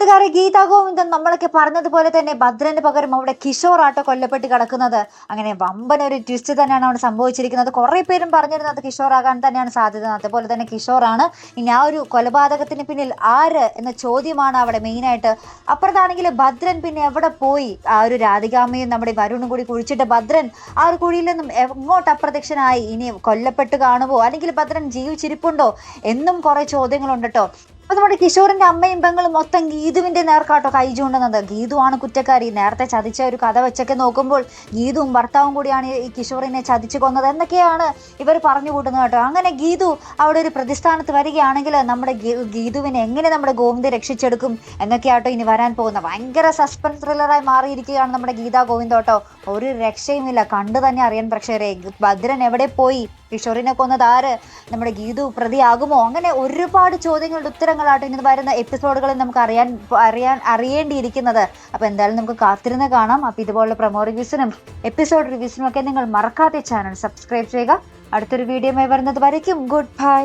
കൂട്ടുകാരെ, ഗീതാ ഗോവിന്ദൻ നമ്മളൊക്കെ പറഞ്ഞതുപോലെ തന്നെ ഭദ്രന് പകരം അവിടെ കിഷോർ ആട്ടോ കൊല്ലപ്പെട്ട് കിടക്കുന്നത്. അങ്ങനെ വമ്പൻ ഒരു ട്വിസ്റ്റ് തന്നെയാണ് അവിടെ സംഭവിച്ചിരിക്കുന്നത്. കുറെ പേരും പറഞ്ഞിരുന്നത് കിഷോർ ആകാൻ തന്നെയാണ് സാധ്യത. അതുപോലെ തന്നെ കിഷോറാണ്. ഇനി ആ ഒരു കൊലപാതകത്തിന് പിന്നിൽ ആര് എന്ന ചോദ്യമാണ് അവിടെ മെയിനായിട്ട്. അപ്പുറത്താണെങ്കിൽ ഭദ്രൻ പിന്നെ എവിടെ പോയി? ആ ഒരു രാധികാമ്മയും നമ്മുടെ വരുണും കൂടി കുഴിച്ചിട്ട് ഭദ്രൻ ആ ഒരു കുഴിയിൽ നിന്നും എങ്ങോട്ട് അപ്രത്യക്ഷനായി? ഇനി കൊല്ലപ്പെട്ട് കാണുമോ, അല്ലെങ്കിൽ ഭദ്രൻ ജീവിച്ചിരിപ്പുണ്ടോ എന്നും കുറെ ചോദ്യങ്ങളുണ്ട് കേട്ടോ. അപ്പൊ നമ്മുടെ കിഷോറിന്റെ അമ്മയും പെങ്ങളും മൊത്തം ഗീതുവിന്റെ നേർക്കാട്ടോ കൈ ചൂണ്ടുന്നത്. ഗീതുവാണ് കുറ്റക്കാരി. നേരത്തെ ചതിച്ച ഒരു കഥ വെച്ചൊക്കെ നോക്കുമ്പോൾ ഗീതുവും ഭർത്താവും കൂടിയാണ് ഈ കിഷോറിനെ ചതിച്ചു കൊന്നത് എന്നൊക്കെയാണ് ഇവർ പറഞ്ഞു കൂട്ടുന്നത് കേട്ടോ. അങ്ങനെ ഗീതു അവിടെ ഒരു പ്രതിസ്ഥാനത്ത് വരികയാണെങ്കിൽ നമ്മുടെ ഗീതുവിനെ എങ്ങനെ നമ്മുടെ ഗോവിന്ദ് രക്ഷിച്ചെടുക്കും എന്നൊക്കെയാട്ടോ ഇനി വരാൻ പോകുന്ന ഭയങ്കര സസ്പെൻസ് ത്രില്ലറായി മാറിയിരിക്കുകയാണ് നമ്മുടെ ഗീതാ ഗോവിന്ദ് കേട്ടോ. ഒരു രക്ഷയുമില്ല, കണ്ടു തന്നെ അറിയാൻ പ്രേക്ഷകരെ. ഭദ്രൻ എവിടെ പോയി? കിഷോറിനെ കൊന്നത് ആര്? നമ്മുടെ ഗീതു പ്രതിയാകുമോ? അങ്ങനെ ഒരുപാട് ചോദ്യങ്ങളുടെ ഉത്തരങ്ങളാട്ടോ ഇനി വരുന്ന എപ്പിസോഡുകളിൽ നമുക്ക് അറിയേണ്ടിയിരിക്കുന്നത്. അപ്പോൾ എന്തായാലും നമുക്ക് കാത്തിരുന്ന് കാണാം. അപ്പോൾ ഇതുപോലുള്ള പ്രൊമോ റിവ്യൂസിനും എപ്പിസോഡ് റിവ്യൂസിനും ഒക്കെ നിങ്ങൾ മറക്കാതെ ചാനൽ സബ്സ്ക്രൈബ് ചെയ്യുക. അടുത്തൊരു വീഡിയോയുമായി വരുന്നത് വരയ്ക്കും ഗുഡ് ബൈ.